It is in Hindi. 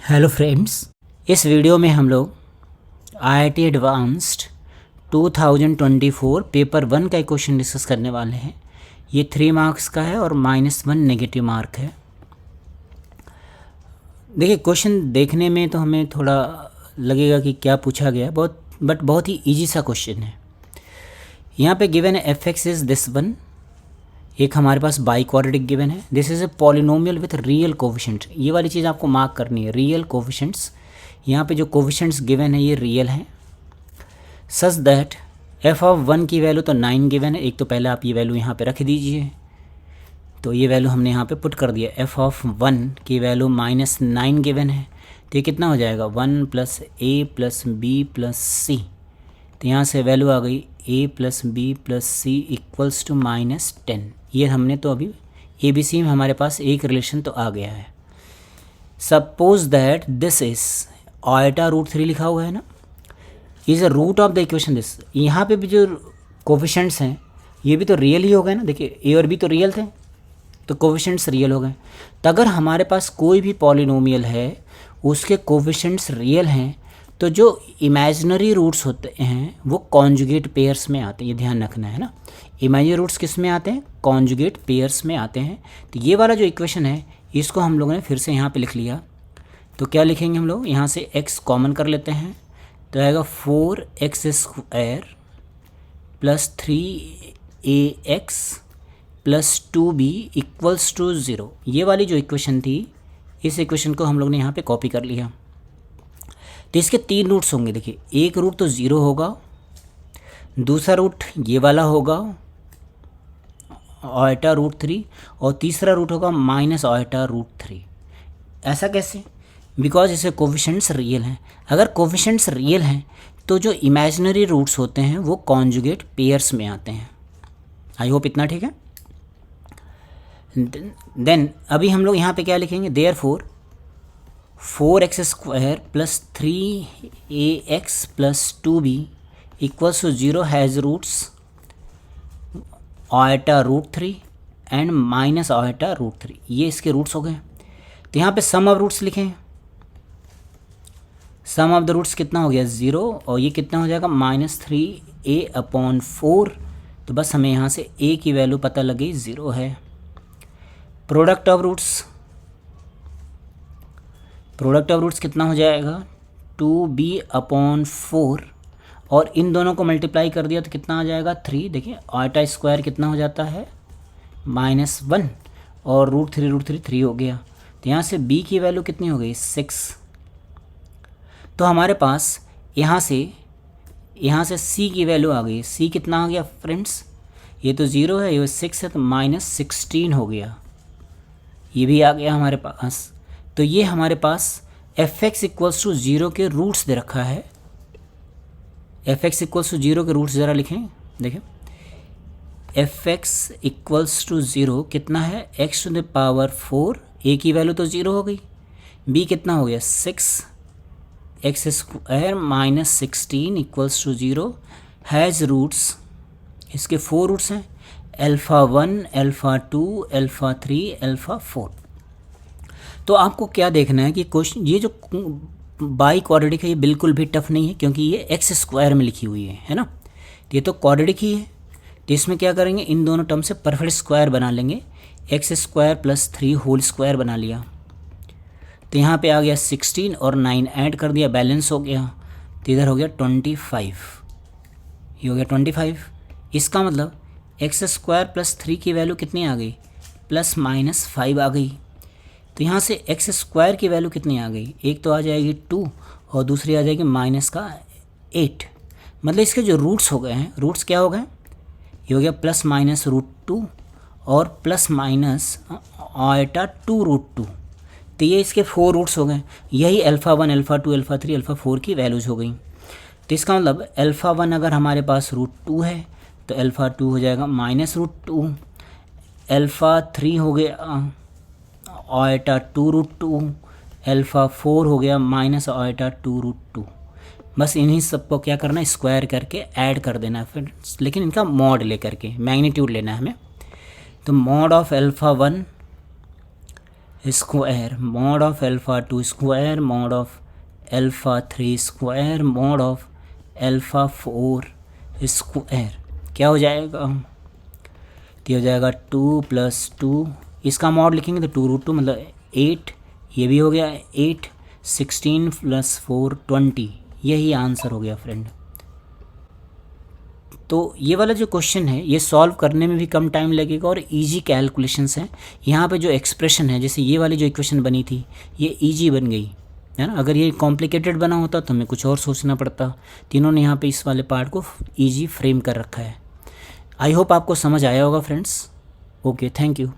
हेलो फ्रेंड्स, इस वीडियो में हम लोग IIT एडवांस्ड 2024 पेपर 1 का एक क्वेश्चन डिस्कस करने वाले हैं। ये 3 मार्क्स का है और -1 नेगेटिव मार्क है। देखिए, क्वेश्चन देखने में तो हमें थोड़ा लगेगा कि क्या पूछा गया, बहुत ही इजी सा क्वेश्चन है। यहाँ पे गिवन है f(x) इज़ दिस वन। एक हमारे पास बाई क्वाड्रेटिक गिवन है। This is a polynomial with real coefficient. ये वाली चीज़ आपको मार्क करनी है, रियल कोफिशिएंट्स। यहाँ पे जो कोफिशिएंट्स गिवन है ये रियल हैं। सच दैट f(1) की वैल्यू तो 9 गिवन है। एक तो पहले आप ये वैल्यू यहाँ पे रख दीजिए, तो ये वैल्यू हमने यहाँ पे पुट कर दिया। f(1) की वैल्यू -9 गिवन है, तो ये कितना हो जाएगा 1 + a + b + c। तो यहाँ से वैल्यू आ गई a + b + c = -10। ये हमने तो अभी ABC में हमारे पास एक रिलेशन तो आ गया है। सपोज दैट दिस इज (√3) लिखा हुआ है ना, is a root of the equation this. यहाँ पे भी जो कोफिशिएंट्स हैं ये भी तो रियल ही हो गए ना। देखिए, a और b तो रियल थे, तो कोफिशिएंट्स रियल हो गए। तो अगर हमारे पास कोई भी पॉलिनोमियल है उसके कोफिशिएंट्स रियल हैं, तो जो इमेजिनरी रूट्स होते हैं वो कॉन्जुगेट पेयर्स में आते हैं। ये ध्यान रखना है ना, इमेजिनरी रूट्स किस में आते हैं, कॉन्जुगेट पेयर्स में आते हैं। तो ये वाला जो इक्वेशन है इसको हम लोगों ने फिर से यहाँ पे लिख लिया। तो क्या लिखेंगे हम लोग, यहाँ से x कॉमन कर लेते हैं, तो आएगा 4x² + 3ax + 2b = 0। ये वाली जो इक्वेशन थी, इस इक्वेशन को हम लोग ने यहाँ पे कॉपी कर लिया। तो इसके 3 रूट्स होंगे। देखिए, एक रूट तो 0 होगा, दूसरा रूट ये वाला होगा (√3) और तीसरा रूट होगा -(√3). ऐसा कैसे? बिकॉज इसके कोफिशिएंट्स रियल हैं। अगर कोफिशिएंट्स रियल हैं तो जो इमेजिनरी रूट्स होते हैं वो कॉन्जुगेट पेयर्स में आते हैं। आई होप इतना ठीक है। देन अभी हम लोग यहाँ पे क्या लिखेंगे, therefore 4x² + 3ax + 2b = 0 has roots (√3) and -(√3). ये इसके रूट्स हो गए। तो यहाँ पे सम ऑफ रूट्स लिखें। सम ऑफ द रूट्स कितना हो गया 0, और ये कितना हो जाएगा -3a/4। तो बस हमें यहाँ से a की वैल्यू पता लगी 0 है। प्रोडक्ट ऑफ रूट्स कितना हो जाएगा 2b/4, और इन दोनों को मल्टीप्लाई कर दिया तो कितना आ जाएगा 3। देखिए, (2) कितना हो जाता है -1, और √3 3 हो गया। तो यहाँ से b की वैल्यू कितनी हो गई 6। तो हमारे पास यहाँ से c की वैल्यू आ गई। c कितना आ गया फ्रेंड्स, ये तो 0 है, ये 6 है, तो -16 हो गया। ये भी आ गया हमारे पास। तो ये हमारे पास f(x) = 0 के रूट्स दे रखा है। f(x) = 0 के रूट्स ज़रा लिखें। देखिए, f(x) = 0 कितना है x⁴। a की वैल्यू तो 0 हो गई, b कितना हो गया 6, x² -16 = 0 हैज़ रूट्स। इसके 4 रूट्स हैं, α1, α2, α3, α4। तो आपको क्या देखना है कि क्वेश्चन, ये जो बाई क्वाड्रेटिक है ये बिल्कुल भी टफ नहीं है, क्योंकि ये x² में लिखी हुई है ना। तो ये तो क्वाड्रेटिक ही है। तो इसमें क्या करेंगे, इन दोनों टर्म से परफेक्ट स्क्वायर बना लेंगे। x² + 3 होल स्क्वायर बना लिया, तो यहाँ पे आ गया 16 और 9 ऐड कर दिया, बैलेंस हो गया। तो इधर हो गया 25, ये हो गया 25। इसका मतलब x² + 3 की वैल्यू कितनी आ गई, +-5 आ गई। तो यहाँ से x² की वैल्यू कितनी आ गई, एक तो आ जाएगी 2 और दूसरी आ जाएगी -8। मतलब इसके जो रूट्स हो गए हैं, रूट्स क्या हो गए, ये हो गया +-√2 और +-2√2। तो ये इसके 4 रूट्स हो गए। यही α1, α2, α3, α4 की वैल्यूज़ हो गई। तो इसका मतलब α1 अगर हमारे पास √2 है तो α2 हो जाएगा -√2, α3 हो गया (2√2), α4 हो गया -(2√2). बस इन्हीं सबको क्या करना है, स्क्वायर करके ऐड कर देना है फिर, लेकिन इनका मॉड लेकर के, मैग्नीट्यूड लेना है हमें। तो mod of α1 square mod of alpha 2 square mod of alpha 3 square mod of alpha 4 square क्या हो जाएगा? तो हो जाएगा 2 + 2, इसका मॉड लिखेंगे तो 2√2 मतलब 8, ये भी हो गया 8, 16 + 4 20, यही आंसर हो गया फ्रेंड। तो ये वाला जो क्वेश्चन है ये सॉल्व करने में भी कम टाइम लगेगा और इजी कैलकुलेशंस हैं। यहाँ पे जो एक्सप्रेशन है, जैसे ये वाली जो इक्वेशन बनी थी ये इजी बन गई है ना। अगर ये कॉम्प्लिकेटेड बना होता तो हमें कुछ और सोचना पड़ता। तीनों ने यहाँ पे इस वाले पार्ट को इजी फ्रेम कर रखा है। आई होप आपको समझ आया होगा फ्रेंड्स। Okay, thank you.